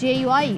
JUI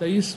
23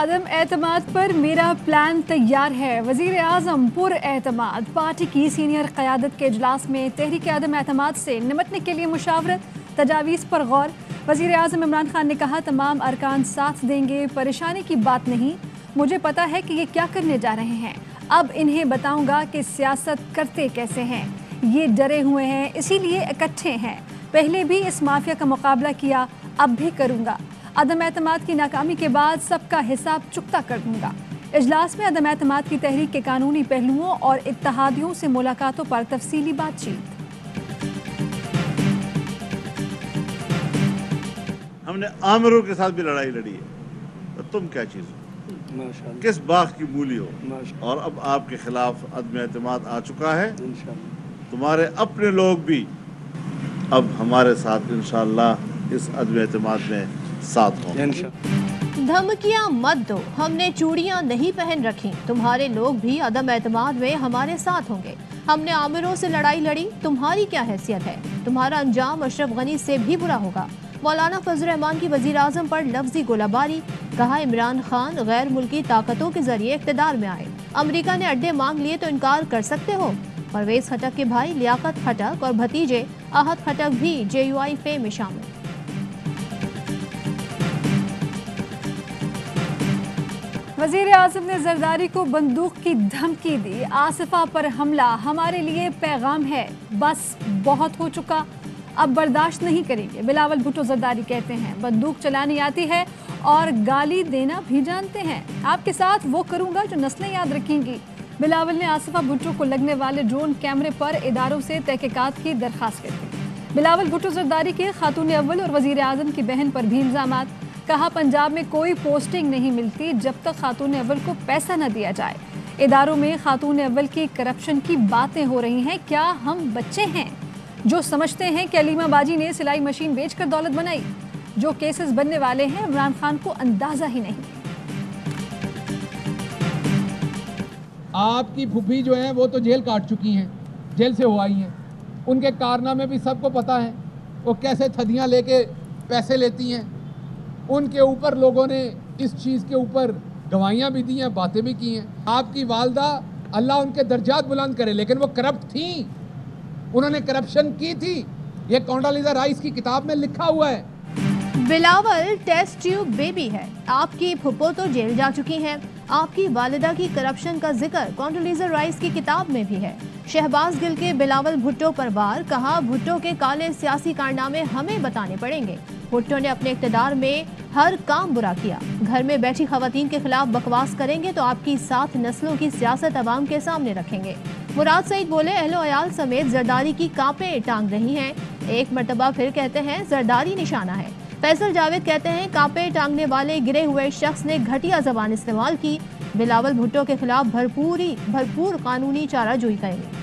عدم اعتماد پر میرا پلان تیار ہے، وزیر اعظم پر اعتماد۔ پارٹی کی سینئر قیادت کے اجلاس میں تحریک عدم اعتماد سے نمٹنے کے لیے مشاورت، تجاویز پر غور۔ وزیر اعظم عمران خان نے کہا تمام ارکان ساتھ دیں گے، پریشانی کی بات نہیں، مجھے پتا ہے کہ یہ کیا کرنے جا رہے ہیں، اب انہیں بتاؤں گا کہ سیاست کرتے کیسے ہیں، یہ ڈرے ہوئے ہیں اسی لیے اکٹھے ہیں، پہلے بھی اس مافیا کا مقابلہ کیا، اب بھی کروں گا، عدم اعتماد کی ناکامی کے بعد سب کا حساب چکتا کر دوں گا۔ اجلاس میں عدم اعتماد کی تحریک کے قانونی پہلوؤں اور اتحادیوں سے ملاقاتوں پر تفصیلی بات چیت۔ ہم نے آمروں کے ساتھ بھی لڑائی لڑی ہے، تو تم کیا چیز ہو، کس باغ کی مولی ہو، اور اب آپ کے خلاف عدم اعتماد آ چکا ہے، تمہارے اپنے لوگ بھی اب ہمارے ساتھ انشاءاللہ اس عدم اعتماد میں ساتھ ہوں۔ دھمکیاں مت دو، ہم نے چوڑیاں نہیں پہن رکھی، تمہارے لوگ بھی عدم اعتماد میں ہمارے ساتھ ہوں گے، ہم نے عامروں سے لڑائی لڑی، تمہاری کیا حیثیت ہے، تمہارا انجام اشرف غنی سے بھی برا ہوگا۔ مولانا فضل الرحمان کی وزیر اعظم پر لفظی گولہ باری، کہا عمران خان غیر ملکی طاقتوں کے ذریعے اقتدار میں آئے، امریکہ نے اڈے مانگ لیے تو انکار کر سکتے ہو۔ پرویز خٹک کے بھائی لیاقت خٹک اور بھتیجے احد خٹک بھی JUI فے میں شامل۔ وزیر اعظم نے زرداری کو بندوق کی دھمکی دی، آصفہ پر حملہ ہمارے لیے پیغام ہے، بس بہت ہو چکا، اب برداشت نہیں کریں گے۔ بلاول بھٹو زرداری کہتے ہیں بندوق چلانی آتی ہے اور گالی دینا بھی جانتے ہیں، آپ کے ساتھ وہ کروں گا جو نسلیں یاد رکھیں گی۔ بلاول نے آصفہ بھٹو کو لگنے والے ڈرون کیمرے پر اداروں سے تحقیقات کی درخواست کر دی۔ بلاول بھٹو زرداری کے خاتون اول اور وزیر اعظم کی بہن پر بھی الزامات، کہا پنجاب میں کوئی پوسٹنگ نہیں ملتی جب تک خاتون اول کو پیسہ نہ دیا جائے، اداروں میں خاتون اول کی کرپشن کی باتیں ہو رہی ہیں، کیا ہم بچے ہیں جو سمجھتے ہیں کہ علیمہ باجی نے سلائی مشین بیچ کر دولت بنائی؟ جو کیسز بننے والے ہیں عمران خان کو اندازہ ہی نہیں۔ آپ کی پھوپھی جو ہیں وہ تو جیل کاٹ چکی ہیں، جیل سے ہو آئی ہیں، ان کے کارنامے بھی سب کو پتہ ہیں، وہ کیسے تھدیاں لے کے پیسے لیتی ہیں، ان کے اوپر لوگوں نے اس چیز کے اوپر گواہیاں بھی دی ہیں، باتیں بھی کی ہیں۔ آپ کی والدہ اللہ ان کے درجات بلند کرے، لیکن وہ کرپٹ تھیں، انہوں نے کرپشن کی تھی، یہ کونڈالیزا رائس کی کتاب میں لکھا ہوا ہے۔ بلاول ٹیسٹ ٹیوب بیبی ہے، آپ کی پھپھو تو جیل جا چکی ہیں، آپ کی والدہ کی کرپشن کا ذکر کونڈالیزا رائس کی کتاب میں بھی ہے۔ شہباز گل کے بلاول بھٹو پر وار، کہا بھٹو کے کالے سیاسی کارنامے ہمیں بتانے پڑیں گے، بھٹو نے اپنے اقتدار میں ہر کام برا کیا، گھر میں بیٹھی خواتین کے خلاف بکواس کریں گے تو آپ کی 7 نسلوں کی سیاست عوام کے سامنے رکھیں گے۔ مراد سعید بولے اہل و عیال سمیت زرداری کی کانپیں ٹانگ رہی ہیں، ایک مرتبہ پھر کہتے ہیں زرداری نشانہ ہے۔ فیصل جاوید کہتے ہیں کانپیں ٹانگنے والے گرے ہوئے شخص نے گھٹیا زبان استعمال کی، بلاول بھٹو کے خلاف بھرپور قانونی چارہ جوئی کریں گے۔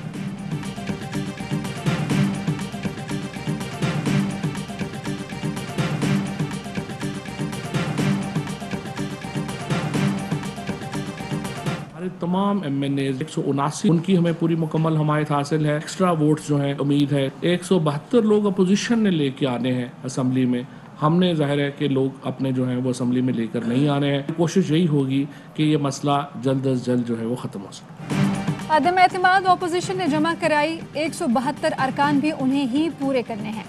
تمام MNAs 179 ان کی ہمیں پوری مکمل حمایت حاصل ہے، ایکسٹرا ووٹس جو ہیں امید ہے 172 لوگ اپوزیشن نے لے کے آنے ہیں اسمبلی میں، ہم نے ظاہر ہے کہ لوگ اپنے جو ہیں وہ اسمبلی میں لے کر نہیں آنے ہیں، کوشش یہی ہوگی کہ یہ مسئلہ جلد از جلد جو ہے وہ ختم ہو سکے۔ عدم اعتماد اپوزیشن نے جمع کرائی، 172 ارکان بھی انہیں ہی پورے کرنے ہیں،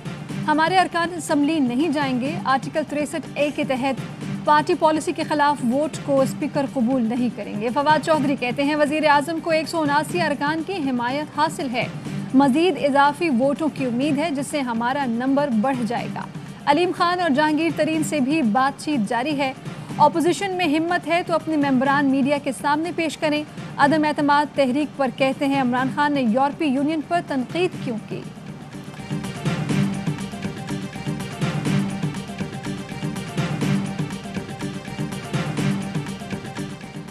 ہمارے ارکان اسمبلی نہیں جائیں گے، آرٹیکل 63A کے تحت پارٹی پالیسی کے خلاف ووٹ کو اسپیکر قبول نہیں کریں گے۔ فواد چودھری کہتے ہیں وزیر اعظم کو 179 ارکان کی حمایت حاصل ہے، مزید اضافی ووٹوں کی امید ہے جس سے ہمارا نمبر بڑھ جائے گا۔ علیم خان اور جہانگیر ترین سے بھی بات چیت جاری ہے، اپوزیشن میں ہمت ہے تو اپنے ممبران میڈیا کے سامنے پیش کریں۔ عدم اعتماد تحریک پر کہتے ہیں عمران خان نے یورپی یونین پر تنقید کیوں کی؟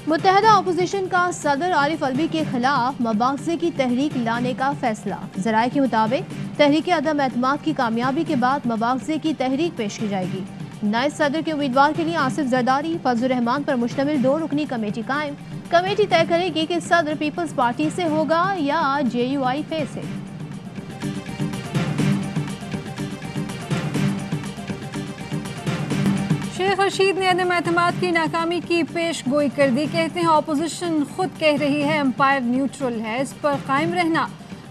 متحدہ اپوزیشن کا صدر عارف الوی کے خلاف مباحثے کی تحریک لانے کا فیصلہ، ذرائع کے مطابق تحریک عدم اعتماد کی کامیابی کے بعد مباحثے کی تحریک پیش کی جائے گی۔ نائب صدر کے امیدوار کے لیے آصف زرداری فضل الرحمان پر مشتمل 2 رکنی کمیٹی قائم، کمیٹی طے کرے گی کہ صدر پیپلز پارٹی سے ہوگا یا JUI فے سے۔ شیخ رشید نے عدم اعتماد کی ناکامی کی پیش گوئی کر دی. کہتے ہیں اپوزیشن خود کہہ رہی ہے امپائر نیوٹرل ہے, اس پر قائم رہنا,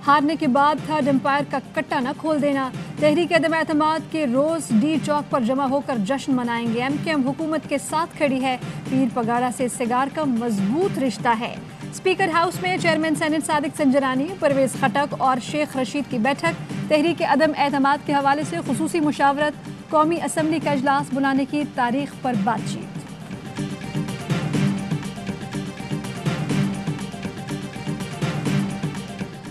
ہارنے کے بعد تھرڈ امپائر کا کٹا نہ کھول دینا. تحریک عدم اعتماد کے روز ڈی چوک پر جمع ہو کر جشن منائیں گے. ایم کیو ایم حکومت کے ساتھ کھڑی ہے. پیر پگاڑا سے سگار کا مضبوط رشتہ ہے. اسپیکر ہاؤس میں چیئرمین سینٹ صادق سنجرانی, پرویز خٹک اور شیخ رشید کی بیٹھک. تحریک عدم اعتماد کے حوالے سے خصوصی مشاورت, قومی اسمبلی کا اجلاس بلانے کی تاریخ پر بات چیت.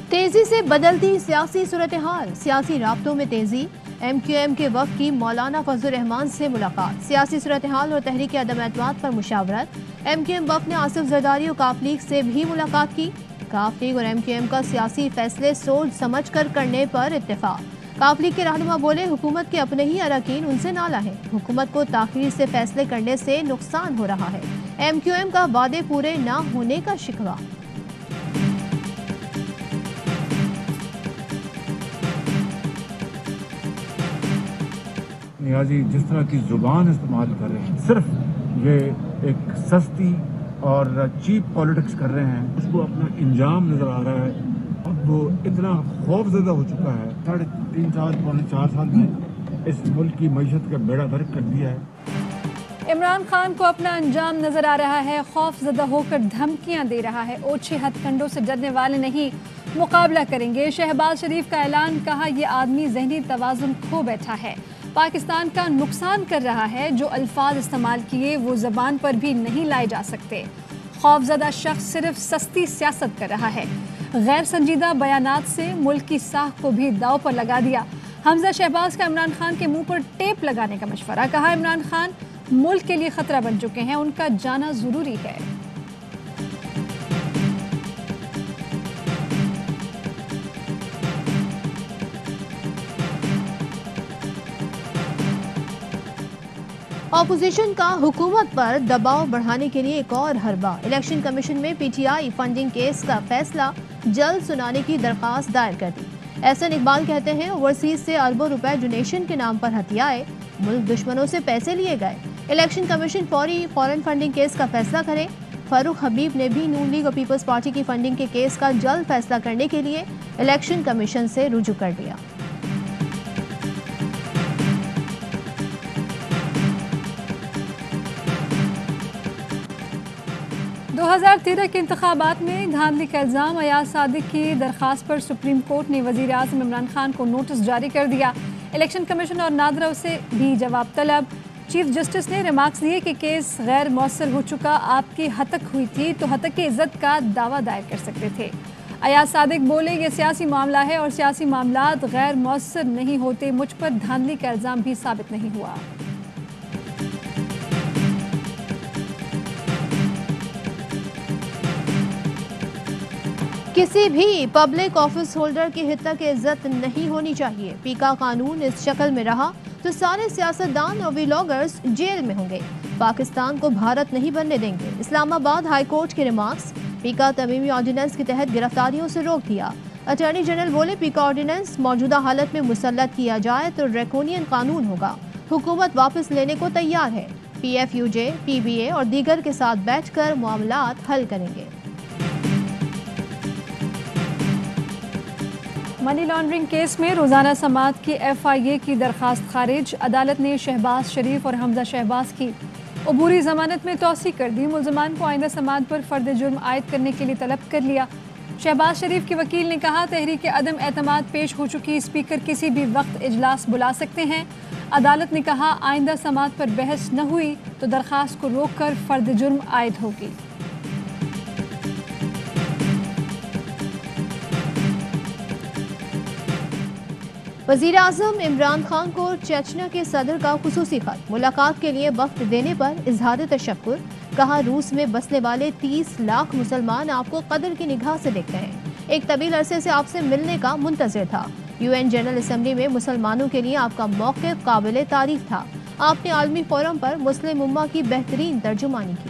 تیزی سے بدلتی سیاسی صورتحال, سیاسی رابطوں میں تیزی. ایم کیو ایم کے وفد کی مولانا فضل الرحمان سے ملاقات, سیاسی صورتحال اور تحریک عدم اعتماد پر مشاورت. ایم کیو ایم وفد نے آصف زرداری اور کاف لیگ سے بھی ملاقات کی. کاف لیگ اور ایم کیو ایم کا سیاسی فیصلے سوچ سمجھ کر کرنے پر اتفاق. کاف لیگ کے رہنما بولے حکومت کے اپنے ہی اراکین ان سے نالاں ہیں, حکومت کو تاخیر سے فیصلے کرنے سے نقصان ہو رہا ہے. ایم کیو ایم کا وعدے پورے نہ ہونے کا شکوہ. نیازی جس طرح کی زبان استعمال کر رہے ہیں, صرف یہ ایک سستی اور چیپ پالیٹکس کر رہے ہیں, اس کو اپنا انجام نظر آ رہا ہے. اب وہ اتنا خوف زدہ ہو چکا ہے, 3.5 سال پونے 4 سال میں اس ملک کی معیشت کا بیڑا غرق کر دیا ہے. عمران خان کو اپنا انجام نظر آ رہا ہے, خوف زدہ ہو کر دھمکیاں دے رہا ہے. اوچھے ہتھ کنڈوں سے ڈرنے والے نہیں, مقابلہ کریں گے. شہباز شریف کا اعلان, کہا یہ آدمی ذہنی توازن کھو بیٹھا ہے, پاکستان کا نقصان کر رہا ہے. جو الفاظ استعمال کیے وہ زبان پر بھی نہیں لائے جا سکتے. خوفزدہ شخص صرف سستی سیاست کر رہا ہے. غیر سنجیدہ بیانات سے ملک کی ساکھ کو بھی داؤ پر لگا دیا. حمزہ شہباز کا عمران خان کے منہ پر ٹیپ لگانے کا مشورہ, کہا عمران خان ملک کے لیے خطرہ بن چکے ہیں, ان کا جانا ضروری ہے. اپوزیشن کا حکومت پر دباؤ بڑھانے کے لیے ایک اور حربہ. الیکشن کمیشن میں P T I funding case کا فیصلہ جلد سنانے کی درخواست دائر کر دی. احسن اقبال کہتے ہیں اوورسیز سے اربوں روپے ڈونیشن کے نام پر ہتھیائے, ملک دشمنوں سے پیسے لیے گئے. الیکشن کمیشن فوراً فنڈنگ کیس کا فیصلہ کرے. فاروق حبیب نے بھی نون لیگ اور پیپلز پارٹی کی فنڈنگ کے کیس کا جلد فیصلہ کرنے کے لیے الیکشن کمیشن سے رجوع کر دیا. دو 2013 کے انتخابات میں دھاندلی کا الزام. ایاز صادق کی درخواست پر سپریم کورٹ نے وزیر اعظم عمران خان کو نوٹس جاری کر دیا. الیکشن کمیشن اور نادرا سے بھی جواب طلب. چیف جسٹس نے ریمارکس دیے کہ کیس غیر مؤثر ہو چکا, آپ کی ہتک ہوئی تھی تو ہتک عزت کا دعویٰ دائر کر سکتے تھے. ایاز صادق بولے یہ سیاسی معاملہ ہے اور سیاسی معاملات غیر مؤثر نہیں ہوتے, مجھ پر دھاندلی کا الزام بھی ثابت نہیں ہوا. کسی بھی پبلک آفس ہولڈر کی ہتک عزت نہیں ہونی چاہیے. پیکا قانون اس شکل میں رہا تو سارے سیاستدان اور ویلاگرز جیل میں ہوں گے. پاکستان کو بھارت نہیں بننے دیں گے. اسلام آباد ہائی کورٹ کے ریمارکس. پیکا تمیمی آرڈیننس کے تحت گرفتاریوں سے روک دیا. اٹارنی جنرل بولے پیکا آرڈیننس موجودہ حالت میں مسلط کیا جائے تو ڈریکونین قانون ہوگا. حکومت واپس لینے کو تیار ہے. P F U J, P B A اور دیگر کے ساتھ بیٹھ کر معاملات حل کریں گے. منی لانڈرنگ کیس میں روزانہ سماعت کی ایف آئی اے کی درخواست خارج. عدالت نے شہباز شریف اور حمزہ شہباز کی عبوری ضمانت میں توسیع کر دی. ملزمان کو آئندہ سماعت پر فرد جرم عائد کرنے کے لیے طلب کر لیا. شہباز شریف کے وکیل نے کہا تحریک عدم اعتماد پیش ہو چکی, اسپیکر کسی بھی وقت اجلاس بلا سکتے ہیں. عدالت نے کہا آئندہ سماعت پر بحث نہ ہوئی تو درخواست کو روک کر فرد جرم عائد ہوگی. وزیر اعظم عمران خان کو چیچنیا کے صدر کا خصوصی خط. ملاقات کے لیے وقت دینے پر اظہار تشکر. کہا روس میں بسنے والے 30 لاکھ مسلمان آپ کو قدر کی نگاہ سے دیکھتے ہیں. ایک طویل عرصے سے آپ سے ملنے کا منتظر تھا. یو این جنرل اسمبلی میں مسلمانوں کے لیے آپ کا موقف قابل تعریف تھا. آپ نے عالمی فورم پر مسلم امہ کی بہترین ترجمانی کی.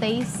23